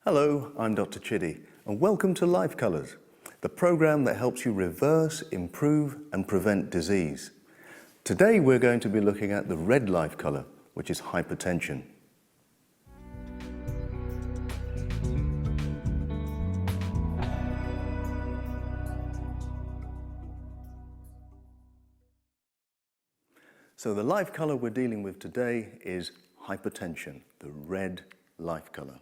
Hello, I'm Dr. Chidi, and welcome to Life Colours, the program that helps you reverse, improve, and prevent disease. Today we're going to be looking at the red life colour, which is hypertension. So the life colour we're dealing with today is hypertension, the red life colour.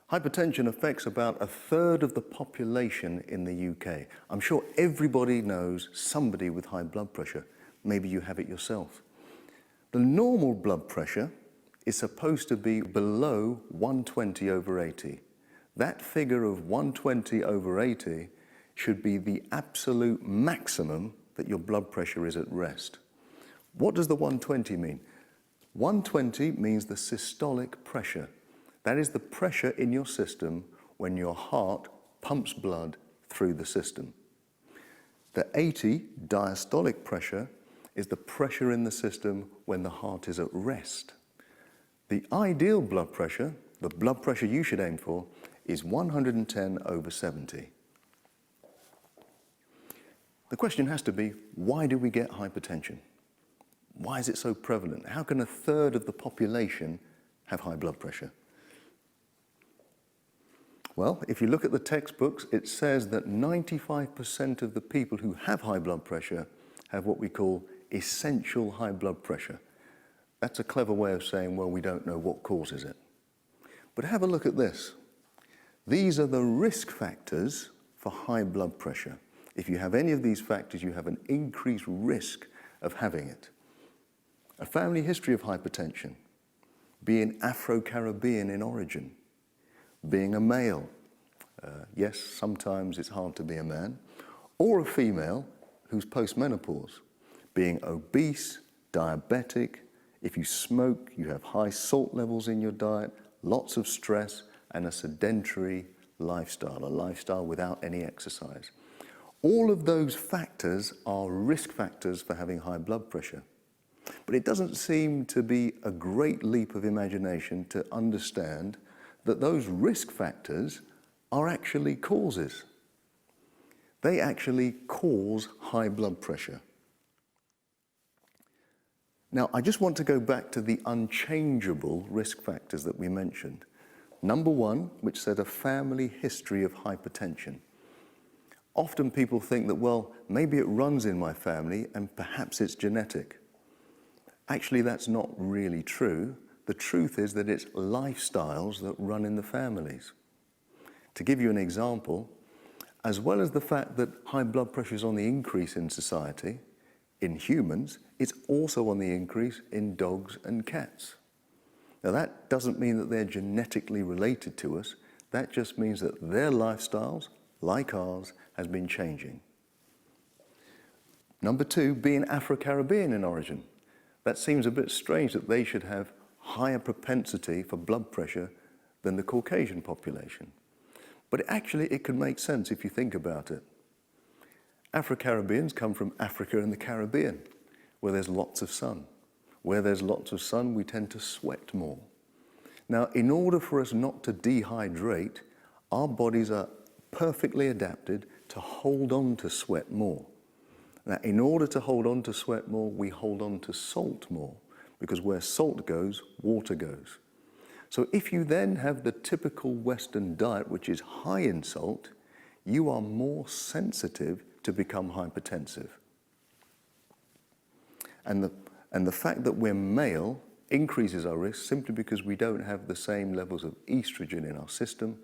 Hypertension affects about 1/3 of the population in the UK. I'm sure everybody knows somebody with high blood pressure. Maybe you have it yourself. The normal blood pressure is supposed to be below 120/80. That figure of 120/80 should be the absolute maximum that your blood pressure is at rest. What does the 120 mean? 120 means the systolic pressure. That is the pressure in your system when your heart pumps blood through the system. The 80 diastolic pressure is the pressure in the system when the heart is at rest. The ideal blood pressure, the blood pressure you should aim for, is 110/70. The question has to be, why do we get hypertension? Why is it so prevalent? How can 1/3 of the population have high blood pressure? Well, if you look at the textbooks, it says that 95% of the people who have high blood pressure have what we call essential high blood pressure. That's a clever way of saying, well, we don't know what causes it. But have a look at this. These are the risk factors for high blood pressure. If you have any of these factors, you have an increased risk of having it. A family history of hypertension, being Afro-Caribbean in origin, being a male, yes, sometimes it's hard to be a man, or a female who's post-menopause, being obese, diabetic, if you smoke, you have high salt levels in your diet, lots of stress, and a sedentary lifestyle, a lifestyle without any exercise. All of those factors are risk factors for having high blood pressure. But it doesn't seem to be a great leap of imagination to understand that those risk factors are actually causes. They actually cause high blood pressure. Now, I just want to go back to the unchangeable risk factors that we mentioned. Number one, which said a family history of hypertension. Often people think that, well, maybe it runs in my family and perhaps it's genetic. Actually, that's not really true. The truth is that it's lifestyles that run in the families. To give you an example, as well as the fact that high blood pressure is on the increase in society, in humans, it's also on the increase in dogs and cats. Now that doesn't mean that they're genetically related to us. That just means that their lifestyles, like ours, has been changing. Number two, being Afro-Caribbean in origin. That seems a bit strange that they should have higher propensity for blood pressure than the Caucasian population. But actually it can make sense if you think about it. Afro-Caribbeans come from Africa and the Caribbean, where there's lots of sun. Where there's lots of sun, we tend to sweat more. Now, in order for us not to dehydrate, our bodies are perfectly adapted to hold on to sweat more. Now, in order to hold on to sweat more, we hold on to salt more, because where salt goes, water goes. So if you then have the typical Western diet, which is high in salt, you are more sensitive to become hypertensive. And the fact that we're male increases our risk simply because we don't have the same levels of estrogen in our system.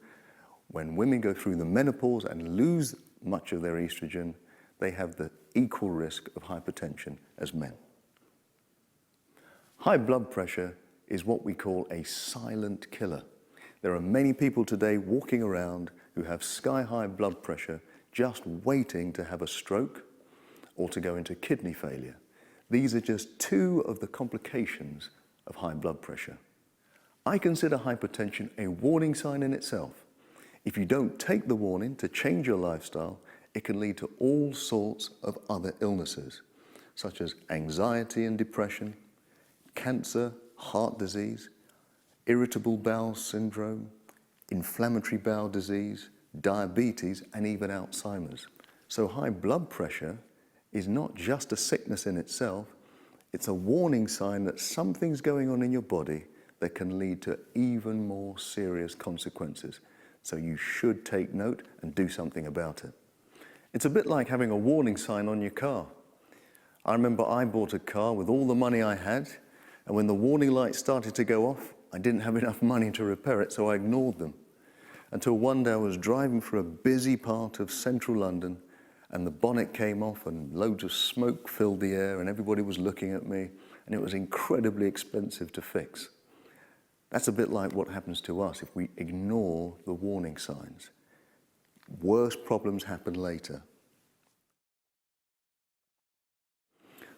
When women go through the menopause and lose much of their estrogen, they have the equal risk of hypertension as men. High blood pressure is what we call a silent killer. There are many people today walking around who have sky-high blood pressure just waiting to have a stroke or to go into kidney failure. These are just two of the complications of high blood pressure. I consider hypertension a warning sign in itself. If you don't take the warning to change your lifestyle, it can lead to all sorts of other illnesses, such as anxiety and depression, cancer, heart disease, irritable bowel syndrome, inflammatory bowel disease, diabetes, and even Alzheimer's. So high blood pressure is not just a sickness in itself, it's a warning sign that something's going on in your body that can lead to even more serious consequences. So you should take note and do something about it. It's a bit like having a warning sign on your car. I remember I bought a car with all the money I had, and when the warning lights started to go off, I didn't have enough money to repair it, so I ignored them. Until one day I was driving through a busy part of central London, and the bonnet came off and loads of smoke filled the air and everybody was looking at me, and it was incredibly expensive to fix. That's a bit like what happens to us if we ignore the warning signs. Worse problems happen later.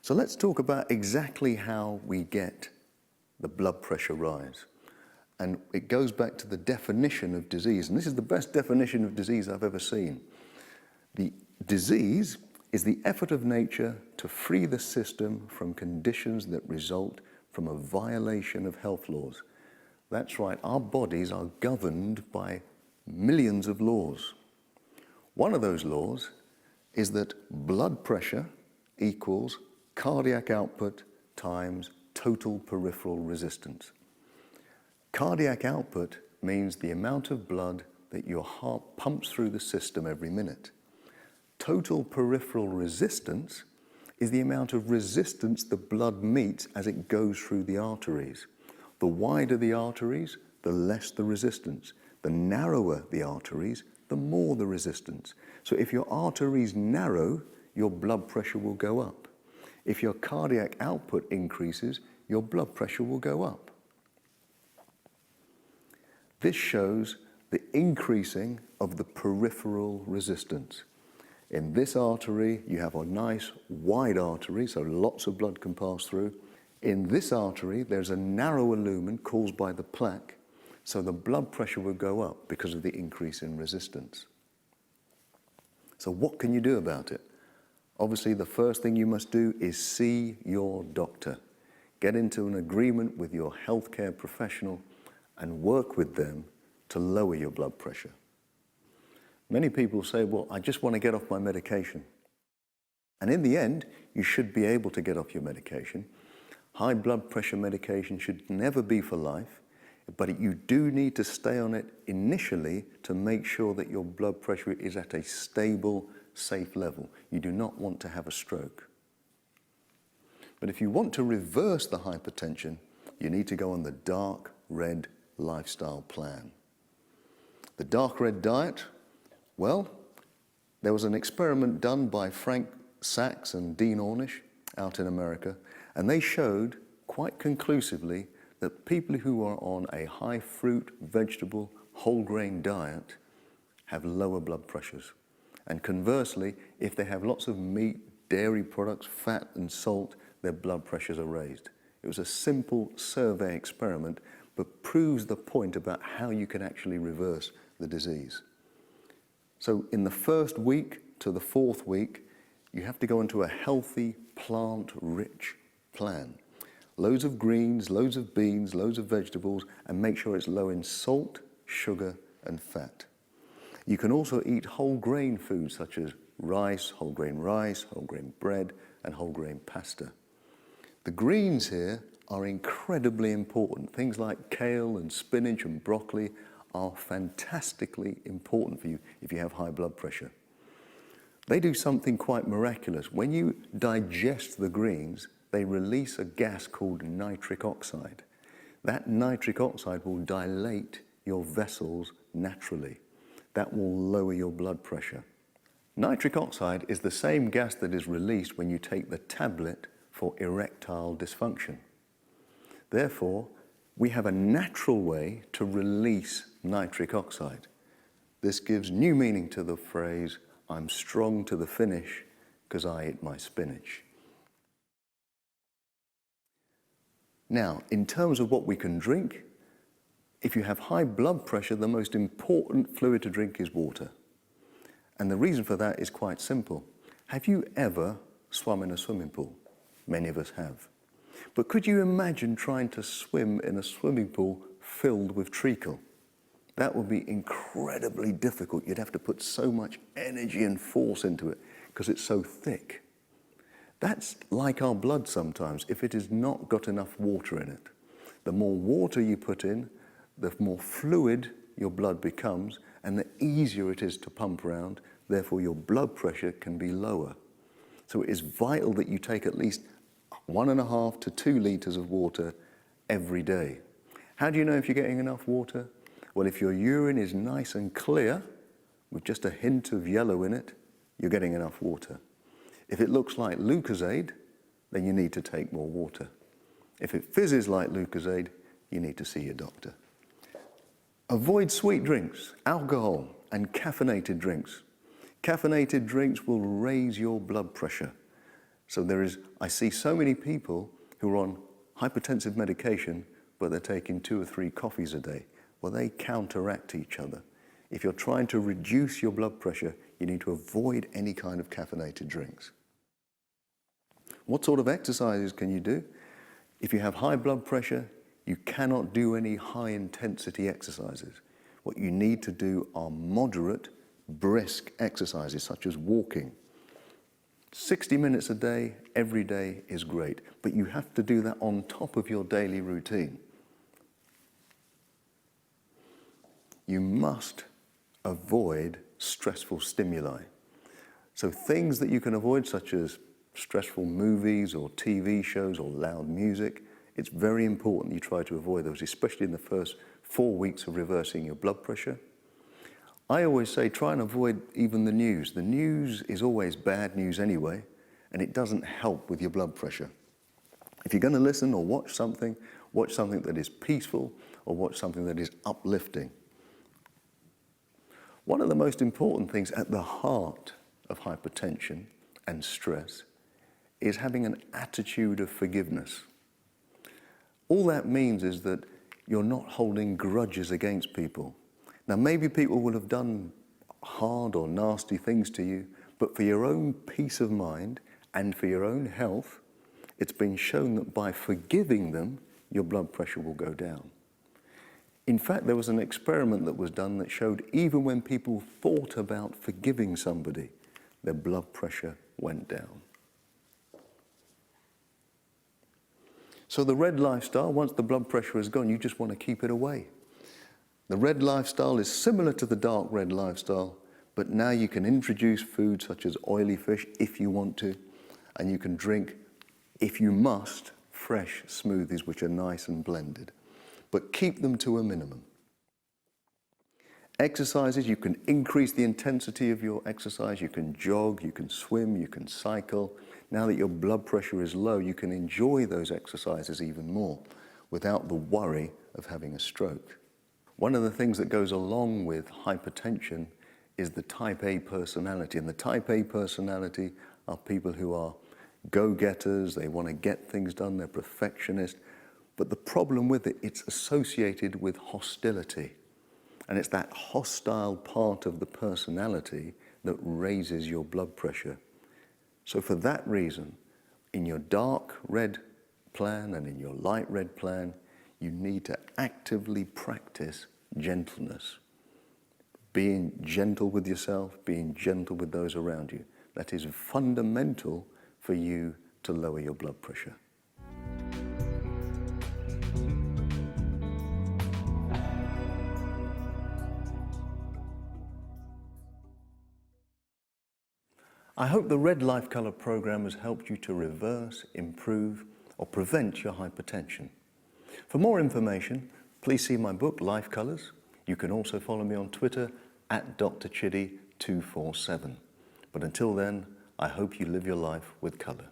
So let's talk about exactly how we get the blood pressure rise. And it goes back to the definition of disease, and this is the best definition of disease I've ever seen. The disease is the effort of nature to free the system from conditions that result from a violation of health laws. That's right, our bodies are governed by millions of laws. One of those laws is that blood pressure equals cardiac output times total peripheral resistance. Cardiac output means the amount of blood that your heart pumps through the system every minute. Total peripheral resistance is the amount of resistance the blood meets as it goes through the arteries. The wider the arteries, the less the resistance. The narrower the arteries, the more the resistance. So if your arteries narrow, your blood pressure will go up. If your cardiac output increases, your blood pressure will go up. This shows the increasing of the peripheral resistance. In this artery, you have a nice wide artery, so lots of blood can pass through. In this artery, there's a narrower lumen caused by the plaque, so the blood pressure will go up because of the increase in resistance. So what can you do about it? Obviously, the first thing you must do is see your doctor. Get into an agreement with your healthcare professional and work with them to lower your blood pressure. Many people say, well, I just want to get off my medication. And in the end, you should be able to get off your medication. High blood pressure medication should never be for life, but you do need to stay on it initially to make sure that your blood pressure is at a stable, safe level. You do not want to have a stroke. But if you want to reverse the hypertension, you need to go on the dark red lifestyle plan. The dark red diet, well, there was an experiment done by Frank Sachs and Dean Ornish out in America, and they showed quite conclusively that people who are on a high fruit, vegetable, whole grain diet have lower blood pressures. And conversely, if they have lots of meat, dairy products, fat and salt, their blood pressures are raised. It was a simple survey experiment, but proves the point about how you can actually reverse the disease. So in the first week to the fourth week, you have to go into a healthy, plant-rich plan. Loads of greens, loads of beans, loads of vegetables, and make sure it's low in salt, sugar, and fat. You can also eat whole grain foods such as rice, whole grain bread, and whole grain pasta. The greens here are incredibly important. Things like kale and spinach and broccoli are fantastically important for you if you have high blood pressure. They do something quite miraculous. When you digest the greens, they release a gas called nitric oxide. That nitric oxide will dilate your vessels naturally. That will lower your blood pressure. Nitric oxide is the same gas that is released when you take the tablet for erectile dysfunction. Therefore, we have a natural way to release nitric oxide. This gives new meaning to the phrase, I'm strong to the finish because I ate my spinach. Now, in terms of what we can drink, if you have high blood pressure, the most important fluid to drink is water. And the reason for that is quite simple. Have you ever swum in a swimming pool? Many of us have. But could you imagine trying to swim in a swimming pool filled with treacle? That would be incredibly difficult. You'd have to put so much energy and force into it because it's so thick. That's like our blood sometimes. If it has not got enough water in it, the more water you put in, the more fluid your blood becomes, and the easier it is to pump around, therefore your blood pressure can be lower. So it is vital that you take at least 1.5 to 2 liters of water every day. How do you know if you're getting enough water? Well, if your urine is nice and clear, with just a hint of yellow in it, you're getting enough water. If it looks like Lucozade, then you need to take more water. If it fizzes like Lucozade, you need to see your doctor. Avoid sweet drinks, alcohol, and caffeinated drinks. Caffeinated drinks will raise your blood pressure. So I see so many people who are on hypertensive medication, but they're taking 2 or 3 coffees a day. Well, they counteract each other. If you're trying to reduce your blood pressure, you need to avoid any kind of caffeinated drinks. What sort of exercises can you do? If you have high blood pressure, you cannot do any high-intensity exercises. What you need to do are moderate, brisk exercises, such as walking. 60 minutes a day, every day is great, but you have to do that on top of your daily routine. You must avoid stressful stimuli. So things that you can avoid, such as stressful movies or TV shows or loud music, it's very important you try to avoid those, especially in the first 4 weeks of reversing your blood pressure. I always say try and avoid even the news. The news is always bad news anyway, and it doesn't help with your blood pressure. If you're going to listen or watch something that is peaceful or watch something that is uplifting. One of the most important things at the heart of hypertension and stress is having an attitude of forgiveness. All that means is that you're not holding grudges against people. Now, maybe people will have done hard or nasty things to you, but for your own peace of mind and for your own health, it's been shown that by forgiving them, your blood pressure will go down. In fact, there was an experiment that was done that showed even when people thought about forgiving somebody, their blood pressure went down. So the red lifestyle, once the blood pressure is gone, you just want to keep it away. The red lifestyle is similar to the dark red lifestyle, but now you can introduce foods such as oily fish if you want to, and you can drink, if you must, fresh smoothies which are nice and blended. But keep them to a minimum. Exercises, you can increase the intensity of your exercise. You can jog, you can swim, you can cycle. Now that your blood pressure is low, you can enjoy those exercises even more without the worry of having a stroke. One of the things that goes along with hypertension is the type A personality. And the type A personality are people who are go-getters, they want to get things done, they're perfectionists. But the problem with it, it's associated with hostility. And it's that hostile part of the personality that raises your blood pressure. So for that reason, in your dark red plan and in your light red plan, you need to actively practice gentleness. Being gentle with yourself, being gentle with those around you. That is fundamental for you to lower your blood pressure. I hope the Red Life Colour program has helped you to reverse, improve, or prevent your hypertension. For more information, please see my book, Life Colours. You can also follow me on Twitter at drchiddy247. But until then, I hope you live your life with colour.